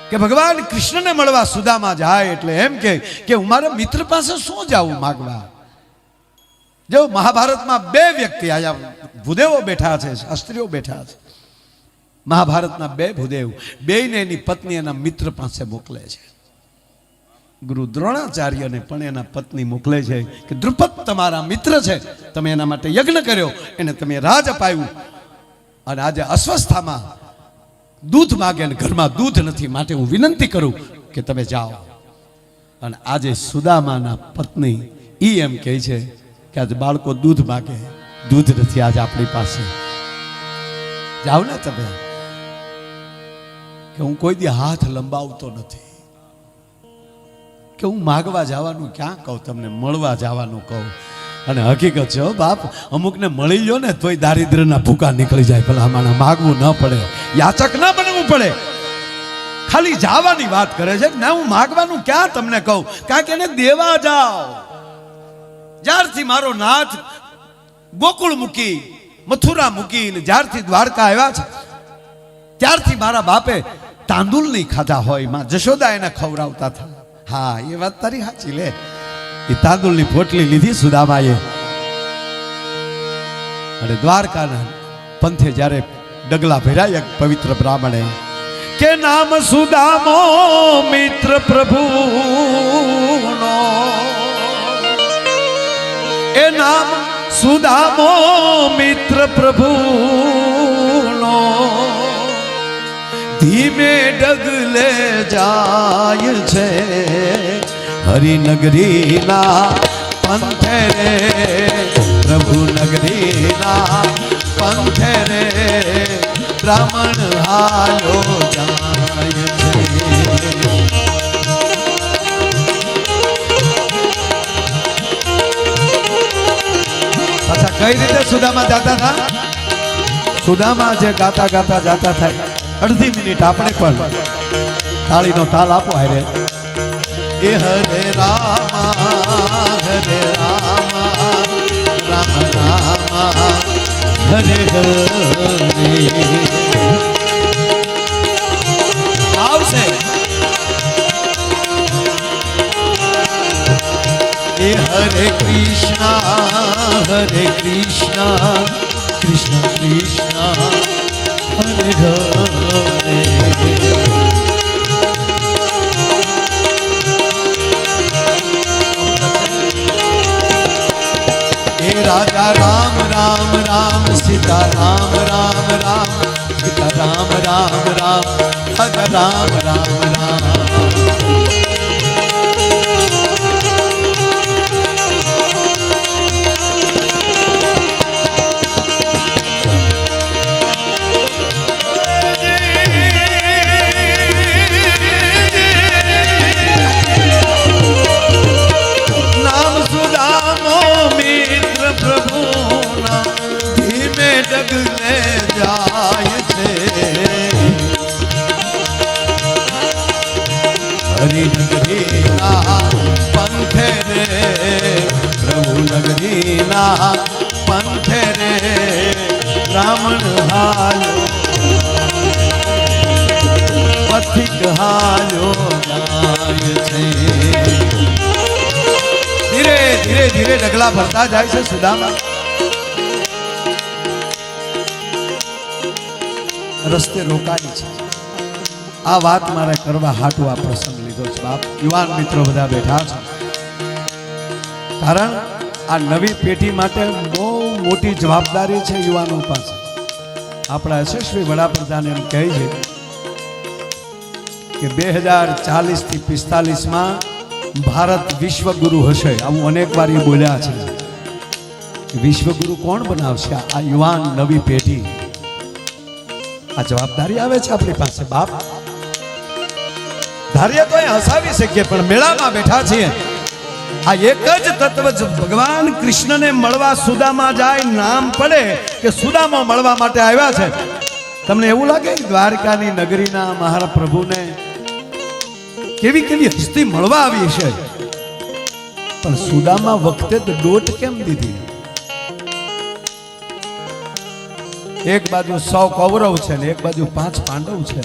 કે ભગવાન કૃષ્ણને મળવા સુદામા જાય એટલે એમ કે હું મારા મિત્ર પાસે શું જાઉં માગવા. જો મહાભારતમાં બે વ્યક્તિ આયા ભૂદેવો બેઠા છે, શાસ્ત્રીઓ બેઠા છે. મહાભારતના બે ભૂદેવ, બેયને એની પત્ની એના મિત્ર પાસે મોકલે છે. ગુરુ દ્રોણાચાર્યને પણ એના પત્ની મોકલે છે કે દ્રુપદ તમારા મિત્ર છે, તમે એના માટે યજ્ઞ કર્યો, એને તમે રાજ અપાયું, અને આજે અસ્વસ્થામાં દૂધ માગે ને ઘરમાં દૂધ નથી, માટે હું વિનંતી કરું કે તમે જાઓ. અને આજે સુદામાના પત્ની ઈ એમ કહે છે કે આજે બાળકો દૂધ માગે, દૂધ નથી આજે આપણી પાસે, જાઓ ને તમે. કે હું કોઈ દી હાથ લંબાવતો નથી, કે હું માગવા જવાનું ક્યાં કહું, તમને મળવા જવાનું કહું. અને હકીકત છે બાપ, અમુકને મળી લો ને તોય દારિદ્ર્યના ભૂકા નીકળી જાય. ભલા આમાં માગવું ન પડે, યાચક ન બનવું પડે, ખાલી જવાની વાત કરે છે. ના, હું માગવાનું ક્યાં તમને કહું, કારણ કે એને દેવા જાઓ. જ્યારથી મારો નાથ ગોકુળ મૂકી, મથુરા મૂકી, જ્યારથી દ્વારકા આવ્યા છે ત્યારથી મારા બાપે તાંદુલ નહીં ખાધા હોય. માં જશોદા એને ખવડાવતા હતા. હા, એ વાત તારી સાચી. લે, એ તાંદુલની પોટલી લીધી સુદામાએ, અને દ્વારકાના પંથે જ્યારે ડગલા ભર્યા એક પવિત્ર બ્રાહ્મણે કે નામ સુદામો મિત્ર પ્રભુનો, એ નામ સુદામો મિત્ર પ્રભુનો, ધીમે ડગલે જાય છે હરિનગરીના પંથે રે, પ્રભુ નગરીના પંથે રે, બ્રાહ્મણ હાલો જાય છે. અચ્છા, કઈ રીતે સુદામા જાતા હતા? સુદામા જે ગાતા ગાતા જાતા થાય, અડધી મિનિટ આપણે પણ તાળીનો તાલ આપો. હારે એ હરે રામા હરે રામા, રામ રામા હરે હરે. આવશે એ હરે કૃષ્ણ કૃષ્ણ કૃષ્ણ હરે હરે. એ રાજા રામ રામ રામ, સીતા રામ રામ રામ, સીતા રામ રામ રામ, રાજા રામ રામ રામ. ડગલે જાય છે હરિનગરીના પંથે રે, પ્રભુ નગરીના પંથે રે, બ્રાહ્મણ હાલો પથિક હાલો જાય છે. ધીરે ધીરે ધીરે ડગલા ભરતા જાય છે સુદામા. રસ્તે રોકાય છે. આ વાત મારે કરવા હાટું આ પ્રસંગ લીધો છે બાપ. યુવાન મિત્રો બધા બેઠા છે, કારણ આ નવી પેઢી માટે બહુ મોટી જવાબદારી છે યુવાનો પાસે. આપણા યશસ્વી વડાપ્રધાન એમ કહે છે કે 2040 થી 45માં ભારત વિશ્વગુરુ હશે. આવું અનેક વાર એ બોલ્યા છે. વિશ્વગુરુ કોણ બનાવશે? આ યુવાન નવી પેઢી. આ જવાબદારી આવે છે આપણી પાસે બાપ. ધાર્ય તો એ હસાવી શકીએ, પણ મેળામાં બેઠા છીએ. આ એક જ તત્વ ભગવાન કૃષ્ણને મળવા સુદામા જાય, નામ પડે કે સુદામા મળવા માટે આવ્યા છે. તમને એવું લાગે દ્વારકાની નગરીના મારા પ્રભુને કેવી કેવી હસ્તી મળવા આવી છે, પણ સુદામા વખતે તો દોટ કેમ દીધી? એક બાજુ 100 કૌરવ છે ને એક બાજુ 5 પાંડવ છે.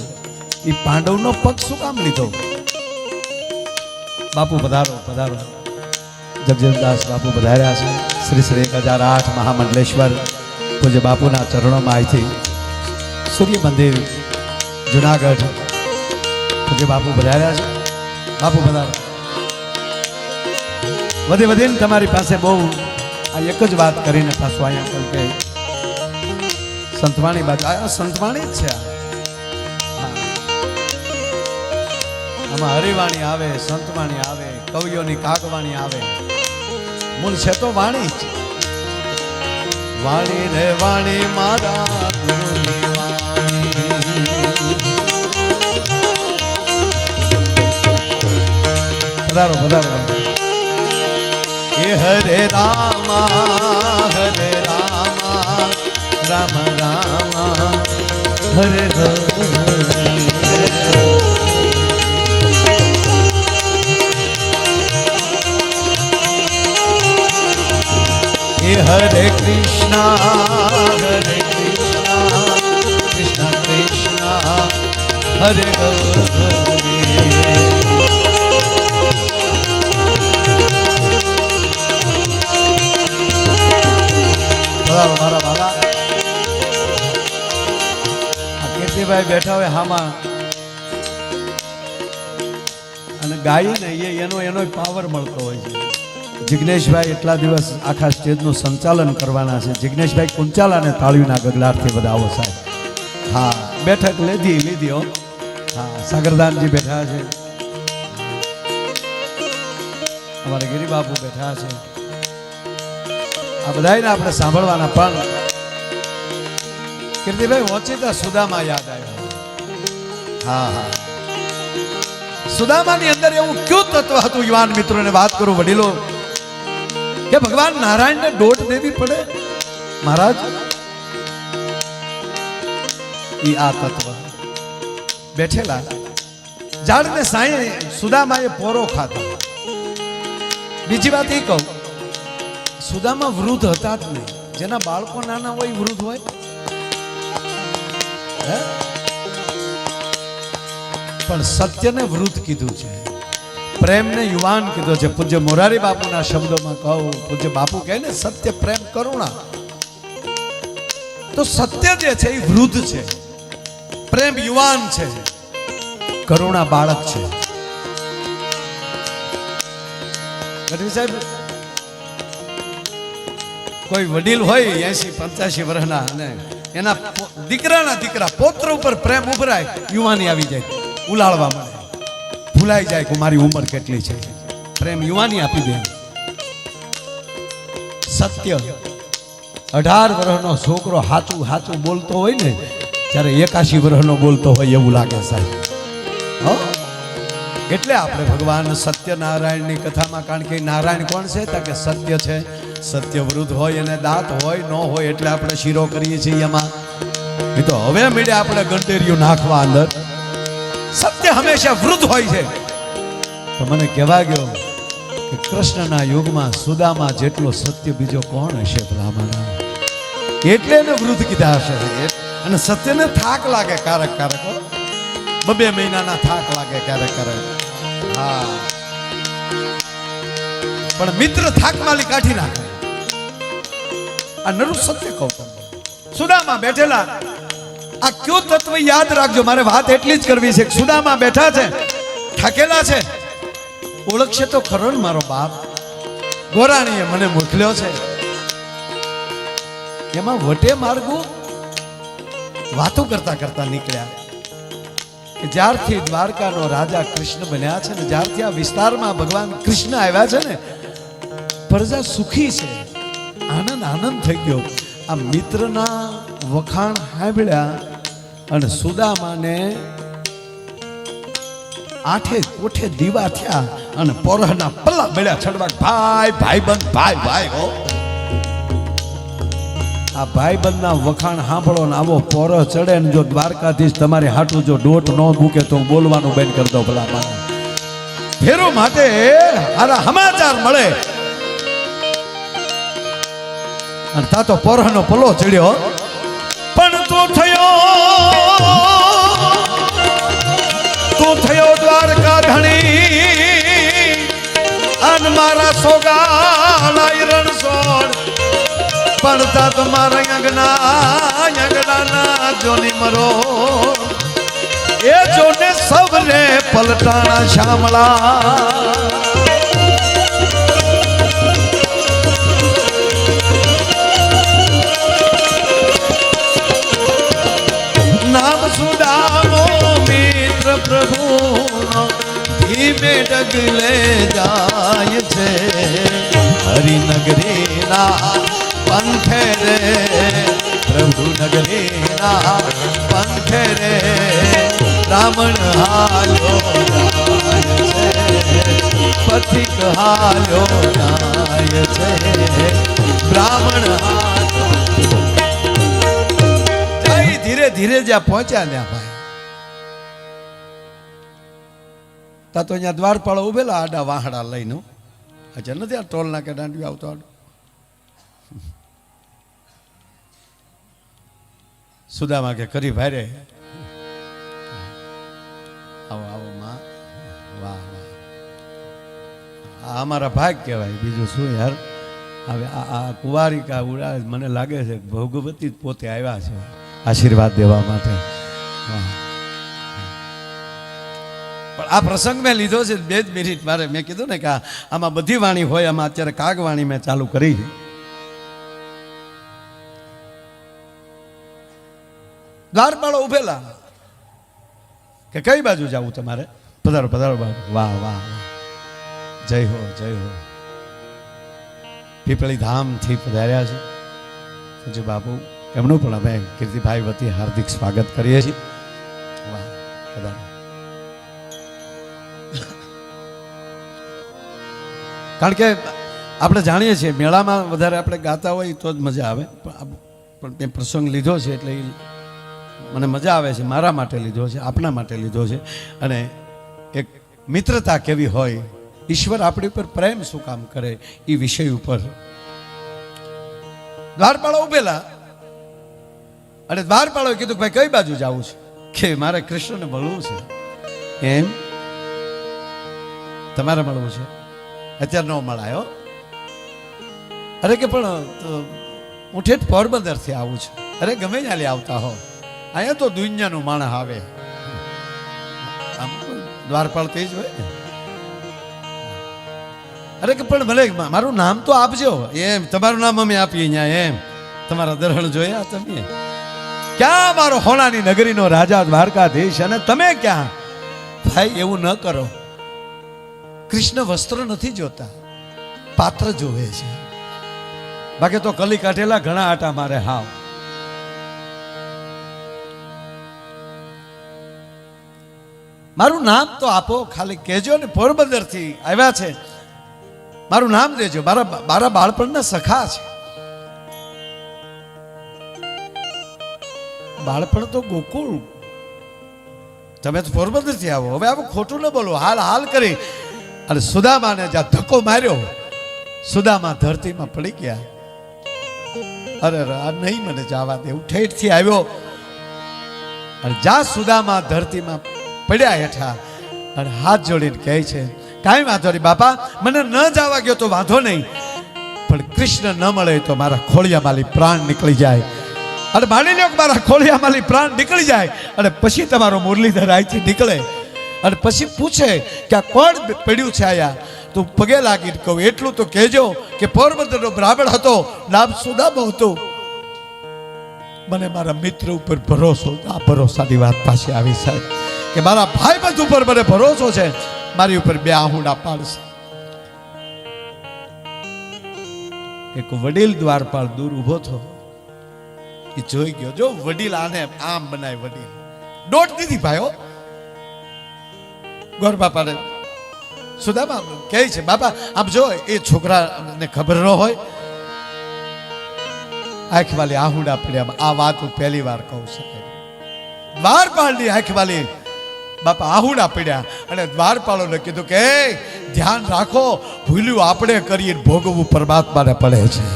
એ પાંડવનો પગ શું કામ લીધો? બાપુ પધારો પધારો. જગજીવનદાસ બાપુ પધાર્યા છે. શ્રી શ્રી 1008 મહામંડલેશ્વર પૂજ્ય બાપુના ચરણોમાં અહીંથી સૂર્ય મંદિર જુનાગઢ પૂજ્ય બાપુ પધાર્યા છે. બાપુ પધારો. વધીને તમારી પાસે બહુ આ એક જ વાત કરીને પાછું અહીંયા કહું કે સંતવાણી બાજુ આ સંતવાણી જ છે. આમાં હરિવાણી આવે, સંતવાણી આવે, કવિઓની કાગવાણી આવે. મૂળ છે તો વાણી જ. વાણી રે વાણી મારા ગુરુની વાણી. પધારો પધારો. એ હરે રામા રામ રામ હરે હરે. હરે કૃષ્ણ કૃષ્ણ કૃષ્ણ હરે હરે. મારા બાલા કીર્તિભાઈ બેઠા હોય હામાં અને ગાઈને એનો પાવર મળતો હોય છે. જિગ્નેશભાઈ એટલા દિવસ આખા સ્ટેજનું સંચાલન કરવાના છે. જિગ્નેશભાઈ કુંચાલાને તાળીઓના ગગલાટથી વધાવો સાહેબ. હા, બેઠક લીધી હો. હા, સાગરદાનજી બેઠા છે, અમારા ગિરિબાપુ બેઠા છે. આ બધાને આપણે સાંભળવાના. પણ કીર્તિભાઈ ઓચિતા સુદામા યાદ આવ્યા. હા હા, સુદામાની અંદર એવું કયું તત્વ હતું? યુવાન મિત્રોને વાત કરું, વડીલો, કે ભગવાન નારાયણને દોટ દેવી પડે મહારાજ. ઈ આ તત્વ બેઠેલા ઝાડને સાંયે સુદામાએ પોરો ખાધો. બીજી વાત એ કહું, સુદામા વૃદ્ધ હતા જ નહીં. જેના બાળકો નાના હોય વૃદ્ધ હોય. પણ સત્યને વૃદ્ધ કીધું છે, પ્રેમને યુવાન કીધો છે. પૂજ્ય મોરારી બાપુના શબ્દોમાં કહું, પૂજ્ય બાપુ કહે ને સત્ય પ્રેમ કરુણા, તો સત્ય જે છે એ વૃદ્ધ છે, પ્રેમ યુવાન છે, કરુણા બાળક છે. ગઢવી સાહેબ, કોઈ વડીલ હોય 80-85 વર્ષના અને એના દીકરાના દીકરા પૌત્ર ઉપર પ્રેમ ઉભરાય, યુવાની આવી જાય, ઉલાળવા મળે, ભૂલાઈ જાય કે મારી ઉંમર કેટલી છે. પ્રેમ યુવાની આપી દે. સત્ય 18 વર્ષનો છોકરો હાચું હાચું બોલતો હોય ને, ત્યારે 81 વર્ષનો બોલતો હોય એવું લાગે સાહેબ. એટલે આપણે ભગવાન સત્યનારાયણની કથામાં, કારણ કે નારાયણ કોણ છે? કે સત્ય છે. સત્ય વૃદ્ધ હોય અને દાંત હોય ન હોય એટલે આપણે શીરો કરીએ છીએ એમાં. એ તો હવે મીડે આપણે ગંટેરિયું નાખવા અંદર. સત્ય હંમેશા વૃદ્ધ હોય છે. તો મને કહેવા ગયો કે કૃષ્ણના યુગમાં સુદામા જેટલો સત્ય બીજો કોણ હશે ભલામણા? એટલે એને વૃદ્ધ કીધા હશે. અને સત્યને થાક લાગે કારક કારક, 2 મહિનાના થાક લાગે ક્યારેક ક્યારેક. હા, પણ મિત્ર થાક માલી કાઢી નાખે. આ નરું સત્ય કહું તમને. સુદામા બેઠેલા, આ કયો તત્વ યાદ રાખજો. મારે વાત એટલી જ કરવી છે કે સુદામા બેઠા છે, થાકેલા છે. ઓળખશે તો ખરો ને મારો બાપ. ગોરાણીએ મને મોકલ્યો છે. એમાં વટે માર્ગો વાતો કરતા કરતા નીકળ્યા કે જ્યારથી દ્વારકાનો રાજા કૃષ્ણ બન્યા છે ને, જ્યારથી આ વિસ્તારમાં ભગવાન કૃષ્ણ આવ્યા છે ને, પ્રજા સુખી છે. આનંદ આનંદ થઈ ગયો. આ મિત્રના વખાણ સાંભળ્યા અને સુદામાને 8 કોઠે દીવા થયા અને પોરહના પલ્લા મળ્યા છડવા. ભાઈ ભાઈબંધ, ભાઈ ભાઈ હો. આ ભાઈબંધના વખાણ સાંભળો ને આવો પોરહ ચડે ને, જો દ્વારકાધીશ તમારે હાટું જો ડોટ ન મૂકે તો બોલવાનું બંધ કરી દો ભલા મારા. ફેરો માટે હારા સમાચાર મળે અને તા તો પોરહનો પલ્લો ચડ્યો. પણ તો થયો થયો દ્વારકા ધણી અન મારા સોગાના રણછોડ પડતા તમારા અંગના જોની મરો એ જોને સવરે પલટાણા શામળા નામ સુદામો મિત્ર પ્રભુ ધીમે ડગલે જાય છે હરિનગરીના પંથે રે પ્રભુ નગરીના પંથે રે બ્રાહ્મણ હાલ્યો જાય છે પથિક હાલ્યો જાય છે બ્રાહ્મણ ધીરે ધીરે જ્યાં પહોંચ્યા ને ભાઈ તા તો અહીંયા દ્વારપાળો ઉભેલા આડા વાહડા લઈને અચ્છા નથી આ ટોલ નાકે દાંડિયો આવતો આડો સુદામા કે કરી ભાઈ આવો આવો માં વાહ વાહ આ અમારા ભાગ કહેવાય બીજું શું યાર હવે આ કુંવારિકા ઉડા મને લાગે છે ભગવતી જ પોતે આવ્યા છે આશીર્વાદ દેવા માટે પણ આ પ્રસંગ મેં લીધો છે 2 મિનિટ મારે મેં કીધું ને કે આમાં બધી વાણી હોય આમાં અત્યારે કાગવાણી મેં ચાલુ કરી છે દ્વારપાળો ઉભેલા કે કઈ બાજુ જવું તમારે પધારો પધારો બાબુ વાહ વાહ જય હો જય હો પીપળી ધામથી પધાર્યા છે પૂજ્ય બાપુ એમનું પણ અમે કીર્તિભાઈ વતી હાર્દિક સ્વાગત કરીએ છીએ વાહ પધારો કારણ કે આપણે જાણીએ છીએ મેળામાં વધારે આપણે ગાતા હોય તો જ મજા આવે પણ મેં પ્રસંગ લીધો છે એટલે મને મજા આવે છે મારા માટે લીધો છે આપના માટે લીધો છે અને એક મિત્રતા કેવી હોય ઈશ્વર આપણી ઉપર પ્રેમ શું કામ કરે એ વિષય ઉપર દ્વારપાળો ઉભેલા અને દ્વારપાળોએ કીધું ભાઈ કઈ બાજુ જવું છે કે મારે કૃષ્ણને મળવું છે એમ તમારે મળવું છે અત્યારે ન મળાયો અરે કે પણ હું ઠેઠ પોરબંદરથી આવું છું અરે ગમે ત્યાં આવતા હો અહીંયા તો દુનિયાનું માણસ આવે દ્વારપાળ તે જ હોય ને અરે કે પણ ભલે મારું નામ તો આપજો એમ તમારું નામ અમે આપીએ અહીંયા એમ તમારા દર્શન જોયા તમે ક્યાં મારો હોનાની નગરીનો રાજા દ્વારકાધીશ અને તમે ક્યાં ભાઈ એવું ન કરો કૃષ્ણ વસ્ત્ર નથી જોતા પાત્ર જોવે છે બાકી તો કલી કાઢેલા ઘણા આટા મારે હાવ મારું નામ તો આપો ખાલી કહેજો ને પોરબંદર થી આવ્યા છે મારું નામ દેજો મારા બાળપણના સખા છે બાળપણ તો ગોકુળ તમે તો પોરબંદર થી આવો હવે આવું ખોટું ન બોલો હાલ હાલ કરી અને સુદામાને જ્યાં ધક્કો માર્યો સુદામા ધરતીમાં પડી ગયા અરે આ નહીં મને જવા દે હું ઠેઠ થી આવ્યો અને જ્યાં સુદામા ધરતીમાં પડ્યા હેઠા અને હાથ જોડીને કહે છે કાંઈ વાંધો નહીં બાપા મને ન જવા ગયો તો વાંધો નહીં પણ કૃષ્ણ ન મળે તો મારા ખોળિયામાંથી પ્રાણ નીકળી જાય અને માની લો કે મારા ખોળિયામાંથી પ્રાણ નીકળી જાય અને પછી તમારો મુરલીધર અહીંથી નીકળે અને પછી પૂછે કે આ કોણ પડ્યું છે આયા તો પગે લાગીને કહું એટલું તો કહેજો કે પોરબંદરનો બ્રાહ્મણ હતો નામ સુદામો હતું મને મારા મિત્ર ઉપર ભરોસો આ ભરોસાની વાત પાછી આવી સાહેબ કે મારા ભાઈબંધ ઉપર મને ભરોસો છે મારી ઉપર 2 આહુડા પાડશે એક વડીલ દ્વારપાળ દૂર ઉભો થયો એ જોઈ ગયો જો વડીલ આને આમ બનાય વડીલ દોટ દીધી ભાઈઓ ગોર બાપાને સુદામા કહે છે બાપા આપ જો એ છોકરાને ખબર ન હોય આંખ વાલી આહુડા પડ્યા આ વાત હું પહેલી વાર કહું છું દ્વારપાળની આંખ વાલી બાપા આહુડા પડ્યા અને દ્વારપાળોને કીધું કે ધ્યાન રાખો ભૂલ્યું આપણે કરીએ ભોગવવું પરમાત્માને પડે છે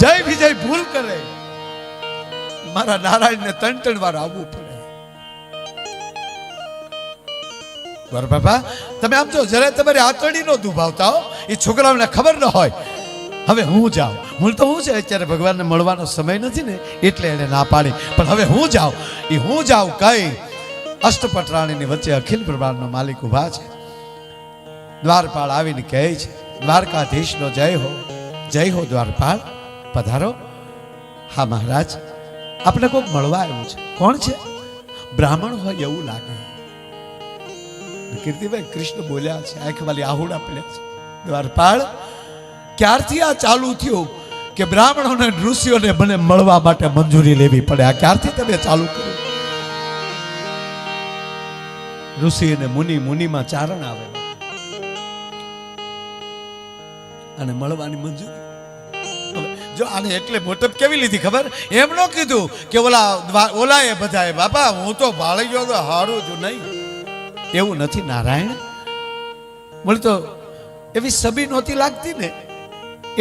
જય વિજય ભૂલ કરે મારા નારાયણને 3 વાર આવવું પડે બરાબર બાપા, તમે આમ જો જરા તમારી આતડી નો દુભાવતા હો, એ છોકરાઓને ખબર ન હોય. હવે હું જાઉં, મૂળ તો હું છે અત્યારે ભગવાનને મળવાનો સમય નથી ને એટલે એને ના પાડી, પણ હવે હું જાઉં. એ હું જાઉં કઈ અષ્ટપટરાણીની વચ્ચે અખિલ બ્રહ્માંડનો માલિક ઉભા છે. દ્વારપાળ આવીને કહે છે, દ્વારકાધીશનો જય હો, જય હો દ્વારપાળ, પધારો. હા મહારાજ, આપણે કોઈક મળવા આવ્યું છે. કોણ છે? બ્રાહ્મણ હોય એવું લાગે. કીર્તિભાઈ કૃષ્ણ બોલ્યા છે, આંખ વાલી આહુડા પડ્યા છે. દ્વારપાળ, ક્યારથી આ ચાલુ થયું કે બ્રાહ્મણોને ઋષિઓને મને મળવા માટે મંજૂરી લેવી પડે? આ ક્યારથી તમે ચાલુ કર્યું? ઋષિ અને મુનિ, મુનિમાં ચારણ આવે અને મળવાની મંજૂરી. જો આને એટલે મોટપ કેવી લીધી ખબર? એમ ન કીધું કે ઓલાએ બધાએ બાપા હું તો ભાળી ગયો તો હારું છું નહીં, એવું નથી નારાયણ. બોલે તો એવી સબી નહોતી લાગતી ને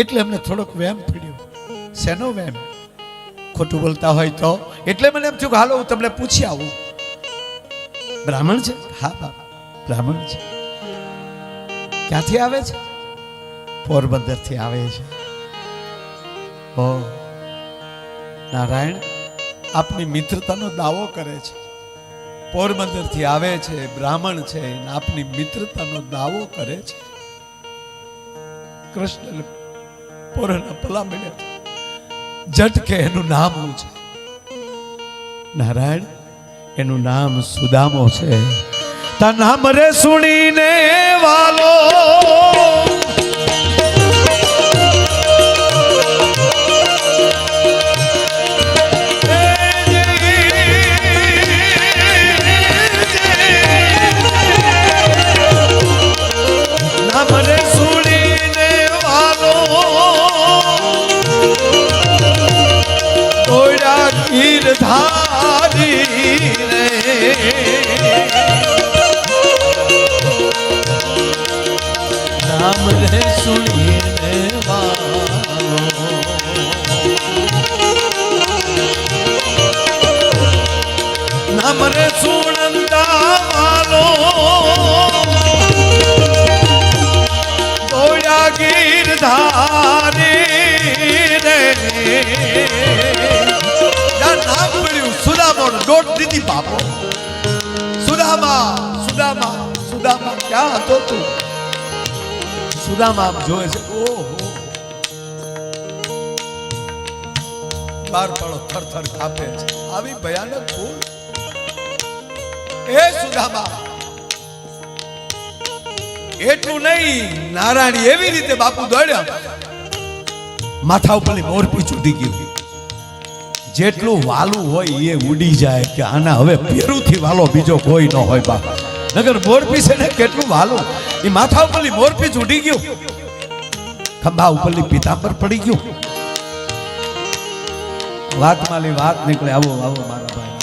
એટલે અમને થોડોક વેમ પીડ્યો. શેનો વેમ? ખોટું બોલતા હોય તો એટલે મને એમ થયું કે હાલો હું તમને પૂછી આવું. બ્રાહ્મણ છે? હા બાપા બ્રાહ્મણ છે. ક્યાંથી આવે છે? પોરબંદર થી આવે છે. ઓ નારાયણ, આપની મિત્રતાનો દાવો કરે છે. પોરબંદર થી આવે છે, બ્રાહ્મણ છે, આપની મિત્રતાનો દાવો કરે છે. કૃષ્ણ પોરના પલા મળ્યા, ઝટકે એનું નામ શું છે? નારાયણ, એનું નામ સુદામો છે. તા નામ રે સુણીને વાલો ધારી રે નામ રે સુણીને વાલો, નામ રે સુણંદા વાલો, ગોળા ગીરધારી રે. નામ પડ્યું સુદામા, દોટ દીધી બાપો. સુદામા સુદામા સુદામા ક્યાં હતો તું? સુદામા આમ જોવે છે. ઓહો, દ્વારપાળો થરથર કાપે છે. આવી ભયાનક ભૂલ? એ સુદામા, એટલું નહીં, નારાયણ એવી રીતે બાપુ દોડ્યા, માથા ઉપરની મોરપી છૂટી ગયું. જેટલું વાલું હોય એ ઉડી જાય કે આના હવે પેરુથી વાલો બીજો કોઈ ન હોય બાપ. નગર મોરપી છે ને કેટલું વાલું, એ માથા ઉપરલી મોરપી જ ઉડી ગયું, ખંભા ઉપરલી પીતાંબર પડી ગયું. વાત માલી વાત નીકળે. આવો આવો મારા ભાઈ.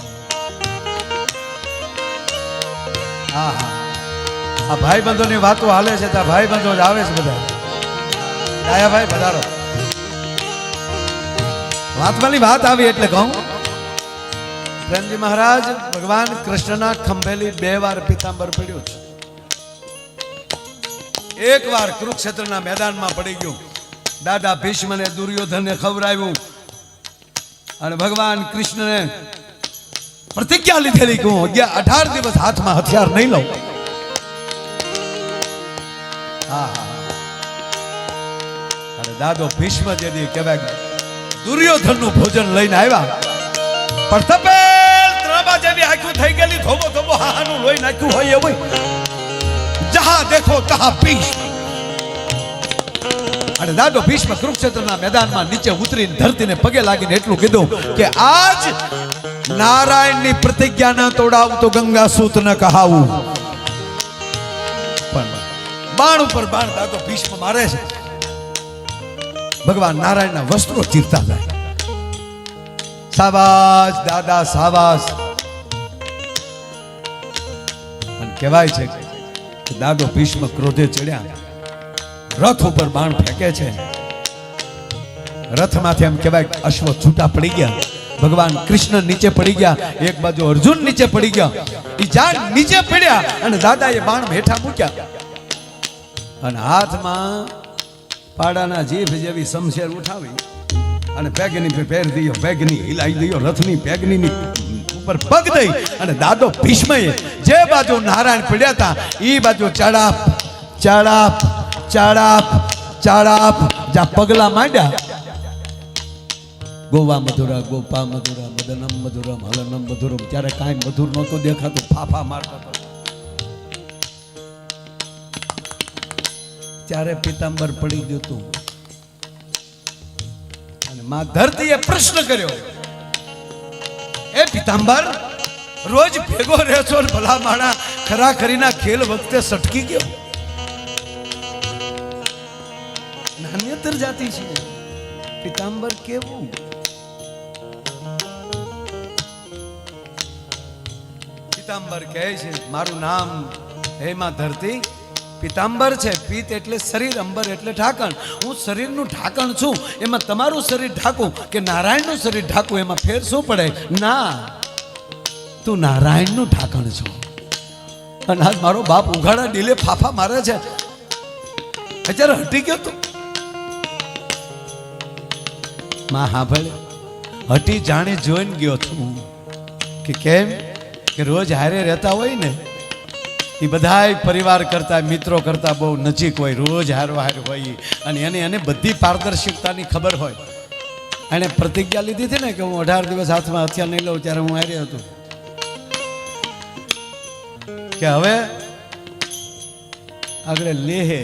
હા હા, આ ભાઈ બંધોની વાતો હાલે છે, ત્યાં ભાઈ બંધો જ આવે છે બધા. આયા ભાઈ પધારો. વાતમાલી વાત આવી એટલે કહું, પ્રેમજી મહારાજ ભગવાન કૃષ્ણના ખંભેલી 2 વાર પીતાંબર પડ્યું છે. એક વાર કુરુક્ષેત્રના મેદાનમાં પડી ગયું. દાદા ભીષ્મને દુર્યોધનને ખવડાવ્યું અને ભગવાન કૃષ્ણને પ્રતિજ્ઞા લીધેલી કે હું 18 દિવસ હાથમાં હથિયાર નહીં લઉં. હા હા, અને દાદો ભીષ્મ જેદી કહેવાય દુર્યોધનનું ભોજન લઈને આવ્યા, પણ તપેલ ત્રાંબા જેવી આંખું થઈ ગયેલી, થોબો થોબો હાહાનું લોહી નાખ્યું હોય એવું. જહા દેખો તહા ભીષ્મ. અને દાદો ભીષ્મ કુરુક્ષેત્રના મેદાનમાં નીચે ઉતરીને ધરતીને પગે લાગીને એટલું કીધું કે આજ નારાયણની પ્રતિજ્ઞા ના તોડાવું તો ગંગા સૂત ન કહાવું. પણ બાણ ઉપર બાણ દાદો ભીષ્મ મારે છે. ભગવાન નારાયણના વસ્ત્રો ચીરતા જાય. સાબાસ દાદા સાબાસ. અને કહેવાય છે કે દાદો ભીષ્મ ક્રોધે ચડ્યા, રથ ઉપર બાણ ફેંકે છે. રથમાંથી એમ કહેવાય અશ્વ છૂટા પડી ગયા. ભગવાન કૃષ્ણ નીચે પડી ગયા, એક બાજુ અર્જુન નીચે પડી ગયા. એ જ્યાં નીચે પડ્યા અને દાદાએ બાણ હેઠા મૂક્યા અને હાથમાં પાડાના જીભ જેવી શમશેર ઉઠાવી અને પેગની ફેર દીયો, પેગની હિલાઈ દીયો, રથની પેગની ઉપર પગ દઈ અને દાદો ભીષ્મએ જે બાજુ નારાયણ પડ્યા હતા એ બાજુ ચડાપ ચડાપ ચડાપ ચડાપ જ્યાં પગલા માંડ્યા, ગોવા મધુરા ગોપા મધુરા મદનમ મધુરમ હલનમ મધુરમ, ત્યારે કાંઈ મધુર નહોતો દેખાતો, ફાફા મારતો હતો. ત્યારે પિતાંબર પડી ગયું હતું અને માં ધરતીએ પ્રશ્ન કર્યો, એ પિતાંબર, રોજ ભેગો રહેશો ને ભલા માણા ખરા ખરીના ખેલ વખતે સટકી ગયો. નાન્યતર જાતિ છે પિતાંબર, કેવું? પિતાંબર કહે છે, મારું નામ હેમાં ધરતી પિતાંબર છે. પિત્ત એટલે શરીર, અંબર એટલે ઢાંકણ. હું શરીરનું ઢાંકણ છું. એમાં તમારું શરીર ઢાંકું કે નારાયણનું શરીર ઢાંકું, એમાં ફેર શું પડે? ના, તું નારાયણનું ઢાંકણ છો. અને આજ મારો બાપ ઉઘાડા ડીલે ફાફા મારે છે, અત્યારે હટી ગયો તું. માં હા ભલે હટી જાણી જોઈને ગયો છું કે કેમ કે રોજ હારે રહેતા હોય ને એ બધાય પરિવાર કરતા મિત્રો કરતા બહુ નજીક હોય, રોજ હારો હાર હોય અને એને બધી પારદર્શિકતાની ખબર હોય. એણે પ્રતિજ્ઞા લીધી હતી ને કે હું 18 દિવસ હાથમાં હથિયાર નહીં લઉં, ત્યારે હું હારે હતો કે હવે આગળ લેહે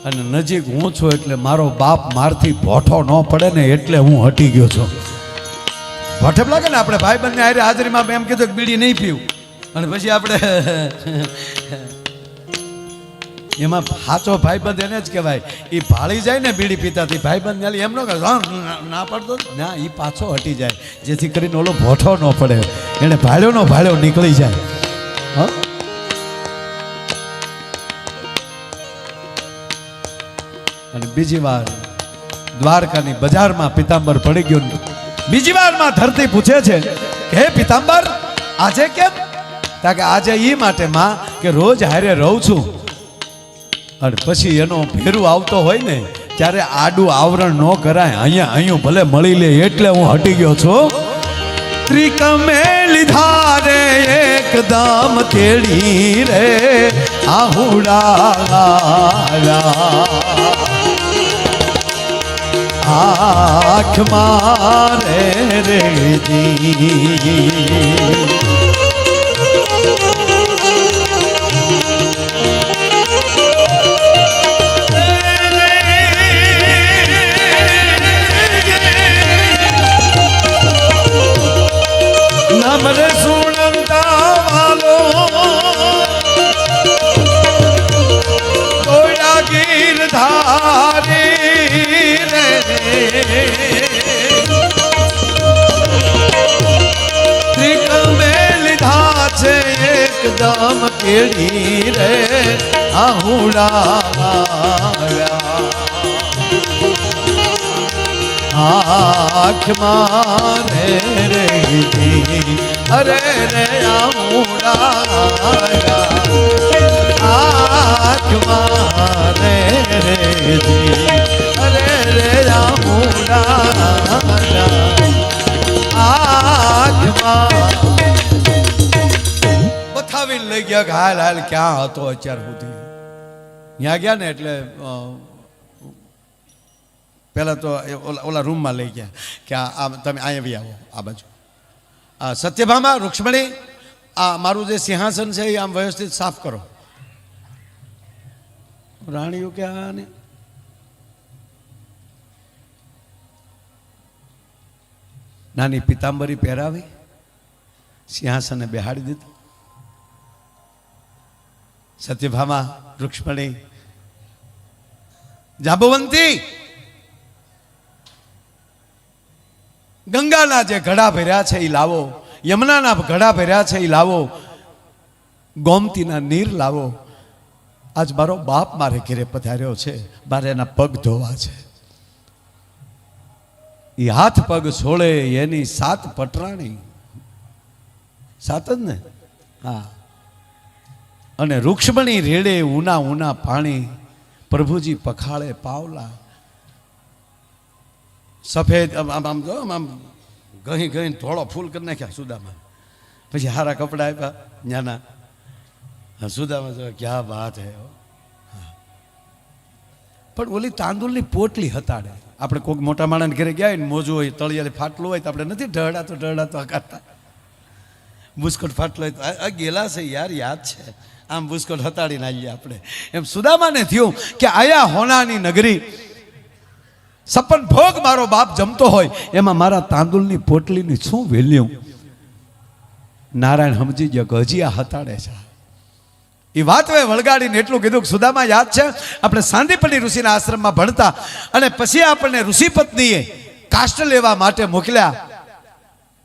અને નજીક હું છું એટલે મારો બાપ મારથી ભોઠો ન પડે ને એટલે હું હટી ગયો છું. ભોઠે લાગે ને આપણે ભાઈ બંને હારે હાજરીમાં એમ કીધું કે બીડી નહીં પીવું અને પછી આપણે એમાં સાચો ભાઈબંધ એને જ કહેવાય. એ ભાળી જાય ને બીડી પીતાથી ભાઈબંધ એમ ન કહે ના પડતો ના, એ પાછો હટી જાય જેથી કરીને ઓલો ભોઠો ન પડે, એને ભાળ્યો નીકળી જાય. હા, અને બીજી વાર દ્વારકાની બજારમાં પિતાંબર પડી ગયો. બીજી વારમાં ધરતી પૂછે છે કે હે પિતાંબર, આજે કેમ? કે આજે એ માટે માં કે રોજ હારે રહું છું અને પછી એનો ફેરું આવતો હોય ને ત્યારે આડું આવરણ ન કરાય, અહીંયા ભલે મળી લે એટલે હું હટી ગયો છું. ત્રિકમે લીધા રે એકદમ તેડી રે આહુડા આંખ મારે રે નમરે સુણતા વાલો તોડા ગીરધારી રે ત્રિકમે લીધા છે એકદમ કેડી રે આહુડા આંખ મારે રે અરે રે આમુડા આંખ મારે રે અરે રે આમુડા આંખ બતાવીને લઈ ગયા કે હાલ ક્યાં હતો અત્યાર સુધી. ત્યાં ગયા ને એટલે પહેલાં તો ઓલા રૂમમાં લઈ ગયા કે આ તમે અહીંયા આવો, આ બાજુ સત્યભામા રૂક્ષ્મણી આ મારું જે સિંહાસન છે એ આમ વ્યવસ્થિત સાફ કરો. રાણીઓ કે આને નાની પિતાંબરી પહેરાવી સિંહાસને બેહાડી દીધું. સત્યભામા રૂક્ષ્મણી જાંબુવંતી ગંગાના જે ઘડા ભર્યા છે એ લાવો, યમુનાના ઘડા ભર્યા છે એ લાવો, ગોમતીના નીર લાવો. આજ મારો બાપ મારે ઘેરે પધાર્યો છે, મારે એના પગ ધોવા છે. એ હાથ પગ છોડે એની સાત પટરાણી, સાત જ ને? હા. અને રૂક્ષ્મણી રેડે ઉના ઉના પાણી, પ્રભુજી પખાળે પાવલા. સફેદ આમ જો આમ ગહી ગહી થોડો ફૂલ કરી નાખ્યા સુદામા. પછી હારા કપડા આપ્યા ન્યાના. સુદામા જો ક્યાં વાત હે. પણ ઓલી તાંદુલની પોટલી હતાડે. આપણે કોઈક મોટા માણસ ઘરે ગયા ને મોજું હોય, તળિયાથી ફાટલું હોય તો આપણે નથી ઢળાતો હકારતા. બુસ્કોટ ફાટલો હોય તો આ ગેલા છે યાર, યાદ છે, આમ બુસ્કોટ હતાડીને આવીએ આપણે. એમ સુદામાને થયું કે આયા હોનાની નગરી, સપન ભોગ મારો બાપ જમતો હોય, એમાં મારા તાંદુલની પોટલીની શું વેલ્યુ. નારાયણ સમજી ગયો હજી આ હતાડે છે. એ વાત હવે વળગાડીને એટલું કીધું કે સુદામા યાદ છે આપણે સાંદીપની ઋષિના આશ્રમમાં ભણતા, અને પછી આપણને ઋષિ પત્નીએ કાષ્ટ લેવા માટે મોકલ્યા,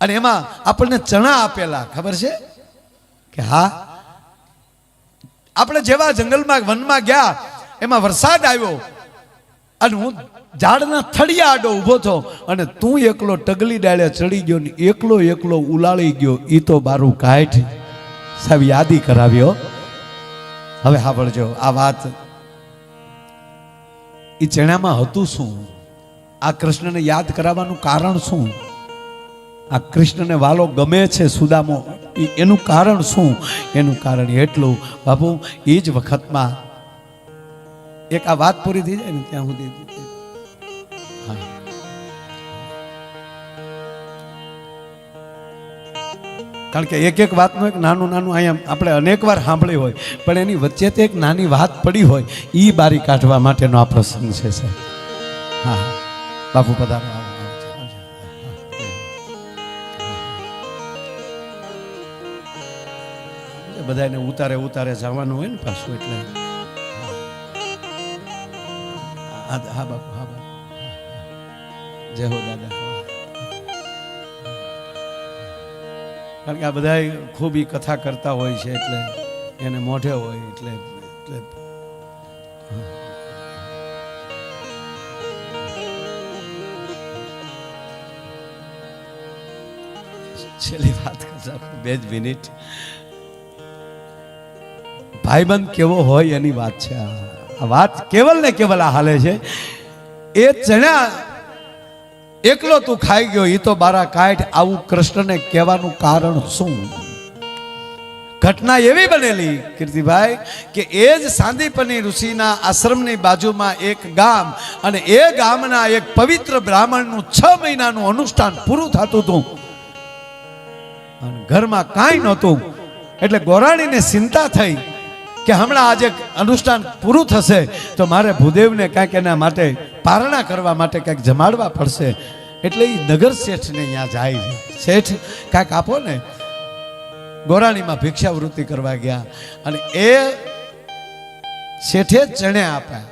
અને એમાં આપણને ચણા આપેલા, ખબર છે કે? હા. આપણે જેવા જંગલમાં વનમાં ગયા, એમાં વરસાદ આવ્યો અને હું ઝાડના થડિયા આડો ઊભો છો, અને તું એકલો ટગલી ડાળે ચડી ગયો ને એકલો ઉલાળી ગયો. એ તો બારું કાઢ સાહેબ યાદી કરાવ્યો. હવે સાંભળજો આ વાત. એ ચણામાં હતું શું? આ કૃષ્ણને યાદ કરાવવાનું કારણ શું? આ કૃષ્ણને વાલો ગમે છે સુદામો, એનું કારણ શું? એનું કારણ એટલું બાપુ, એ જ વખતમાં એક આ વાત પૂરી થઈ જાય ને ત્યાં સુધી, કારણ કે એક વાતનું એક નાનું અહીંયા આપણે અનેક વાર સાંભળી હોય, પણ એની વચ્ચે તો એક નાની વાત પડી હોય, એ બારી કાઢવા માટેનો આ પ્રસંગ છે સાહેબ. હા બાપુ પધારો. બધાને ઉતારે જવાનું હોય ને પાછું, એટલે હા બાપુ, હા બાપુ, જય હો દાદા. કારણ કે આ બધા ખૂબ કથા કરતા હોય છે, એટલે એને મોઢે હોય, એટલે છેલ્લી વાત કરતા 2 મિનિટ. ભાઈબંધ કેવો હોય એની વાત છે આ વાત. કેવલ ને કેવલ આ હાલે છે. એ ચણા એકલો તું ખાઈ ગયો, એ તો બારા કાઢ. આવું કૃષ્ણને કહેવાનું કારણ શું? ઘટના એવી બનેલી કીર્તિભાઈ કે એ જ સાંદીપની ઋષિના આશ્રમની બાજુમાં એક ગામ, અને એ ગામના એક પવિત્ર બ્રાહ્મણનું 6 મહિનાનું અનુષ્ઠાન પૂરું થતું હતું, અને ઘરમાં કાંઈ નહોતું. એટલે ગોરાણીને ચિંતા થઈ કે હમણાં આજે અનુષ્ઠાન પૂરું થશે તો મારે ભૂદેવને કાંઈક એના માટે પારણા કરવા માટે કાંઈક જમાડવા પડશે. એટલે એ નગર શેઠને અહીંયા જાય છે. શેઠ કાંઈક આપો ને. ગોરાણીમાં ભિક્ષાવૃત્તિ કરવા ગયા, અને એ શેઠે ચણે આપ્યા.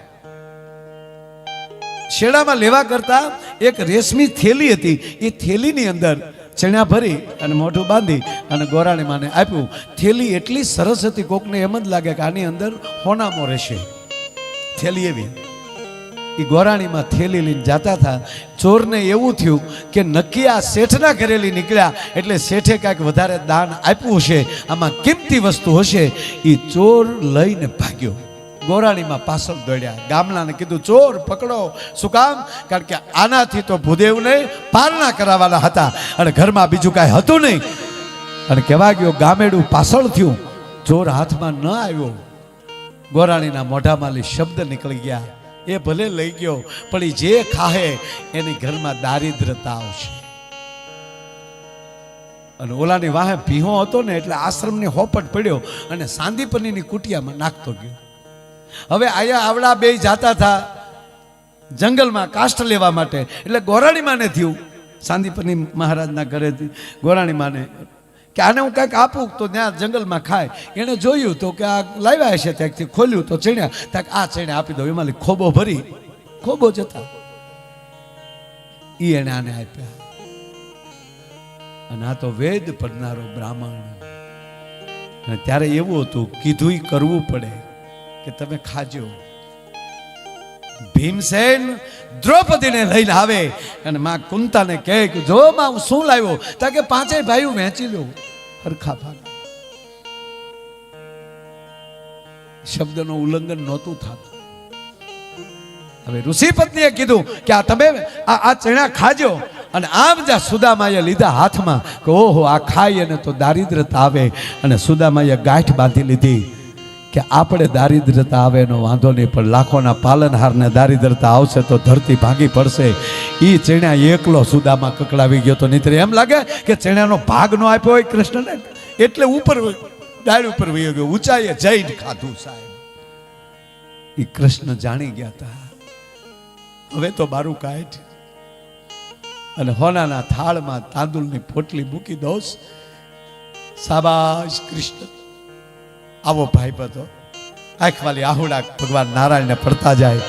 શેડામાં લેવા કરતા એક રેશમી થેલી હતી, એ થેલીની અંદર ચણા ભરી અને મોઢું બાંધી અને ગોરાણી માને આપ્યું. થેલી એટલી સરસ હતી, કોકને એમ જ લાગે કે આની અંદર હોનામો રહેશે. થેલી એવી. એ ગોરાણીમાં થેલી લઈને જતા હતા. ચોરને એવું થયું કે નક્કી આ શેઠના ઘરેલી નીકળ્યા, એટલે શેઠે કાંઈક વધારે દાન આપ્યું હશે, આમાં કિંમતી વસ્તુ હશે. એ ચોર લઈને ભાગ્યો. ગોરાણીમાં પાછળ દોડ્યા. ગામડાને કીધું ચોર પકડો. શું કામ? કારણ કે આનાથી તો ભૂદેવને પારણા કરાવવાના હતા, અને ઘરમાં બીજું કાંઈ હતું નહીં. અને કહેવા ગયો ગામેડું પાછળ થયું. ચોર હાથમાં ન આવ્યો. ગોરાણીના મોઢામાં શબ્દ નીકળી ગયા, એ ભલે લઈ ગયો, પણ એ જે ખાહે એની ઘરમાં દારિદ્રતા આવશે. અને ઓલાની વાહે ભીહો હતો ને, એટલે આશ્રમની હોપટ પડ્યો અને સાંદીપનીની કુટિયામાં નાખતો ગયો. હવે આયા આવડા બે જાતા હતા જંગલમાં કાષ્ટ લેવા માટે. એટલે ગોરાણી માને થયું, સાંદીપની મહારાજના ઘરેથી ગોરાણી માને, કે આને હું કાંઈક આપું તો ત્યાં જંગલમાં ખાય. એણે જોયું તો કે આ લાવ્યા હશે, ત્યાંથી ખોલ્યું તો ચણ્યા, ત્યાં આ ચણ્યા આપી દો. એમાં ખોબો ભરી, ખોબો જતા એને આને આપ્યા. અને આ તો વેદ પડનારો બ્રાહ્મણ. અને ત્યારે એવું હતું, કીધું કરવું પડે કે તમે ખાજો. ભીમસેન દ્રૌપદીને લઈને આવે અને માં કુંતાને કહે કે જો માં હું શું લાવ્યો, તા કે પાંચેય ભાઈઓ વહેંચી લો હરખા ભાગા. શબ્દનું ઉલ્લંઘન નહોતું થતું. હવે ઋષિ પત્નીએ કીધું કે આ તમે આ ચણા ખાજો, અને આમ જ્યાં સુદામાએ લીધા હાથમાં કે ઓહો આ ખાઈ અને તો દારિદ્રતા આવે, અને સુદામાએ ગાંઠ બાંધી લીધી કે આપણે દારિદ્રતા આવે એનો વાંધો નહીં, પણ લાખોના પાલનહારને દારિદ્રતા આવશે તો ધરતી ભાંગી પડશે. એ ચણા એકલો સુદામા કકડાવી ગયો તો નહીતર એમ લાગે કે ચણાનો ભાગ નો આપ્યો હોય કૃષ્ણને, એટલે ઉપર ડાળ ઉપર વહી ગયો, ઊંચાઈએ જઈને ખાધું સાહેબ. એ કૃષ્ણ જાણી ગયા હતા હવે તો બારું કાઢ, અને હોનાના થાળમાં તાંદુલની પોટલી મૂકી દોસ. શાબાશ કૃષ્ણ, આવો ભાઈ બધો આંખવાલી આહુડા ભગવાન નારાયણને પડતા જાય,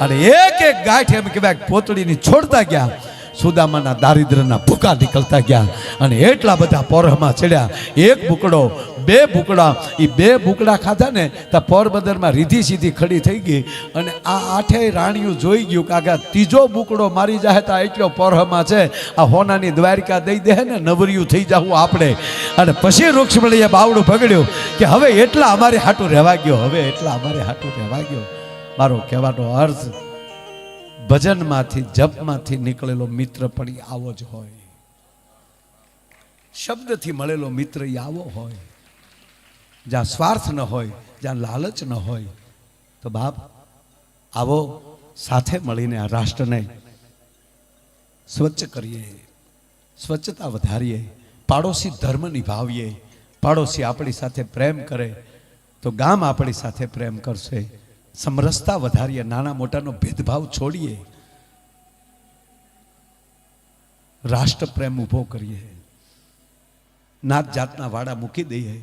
અને એક એક ગાંઠ એમ કહેવાય પોતળીની છોડતા ગયા. સુદામાના દારિદ્રના ભૂકા નીકળતા ગયા, અને એટલા બધા પોરહમાં ચડ્યા. એક બુકડો બે બુકડા, એ બે બુકડા ખાધા ને તો પોરબંદરમાં રીધી સીધી ખડી થઈ ગઈ, અને આ આઠેય રાણીઓ જોઈ ગયું કે આગા ત્રીજો બુકડો મારી જાય તો એટલો પોરહમાં છે, આ હોનાની દ્વારિકા દઈ દે ને નવરિયું થઈ જાવું આપણે. અને પછી રૂક્ષ્મણીએ બાવડું પકડ્યું કે હવે એટલા અમારે હાટું રહેવા ગયો, હવે એટલા અમારે હાટું રહેવા ગયો. મારો કહેવાનો અર્થ ભજનમાંથી જપમાંથી નીકળેલો મિત્ર પણ આવો જ હોય, શબ્દથી મળેલો મિત્ર આવો હોય, જ્યાં સ્વાર્થ ન હોય, જ્યાં લાલચ ન હોય. તો બાપ આવો સાથે મળીને આ રાષ્ટ્રને સ્વચ્છ કરીએ, સ્વચ્છતા વધારીએ, પાડોશી ધર્મ નિભાવીએ. પાડોશી આપણી સાથે પ્રેમ કરે તો ગામ આપણી સાથે પ્રેમ કરશે. સમરસતા વધારીએ, નાના મોટાનો ભેદભાવ છોડીએ, રાષ્ટ્ર પ્રેમ ઊભો કરીએ, નાત જાતના વાડા મૂકી દઈએ.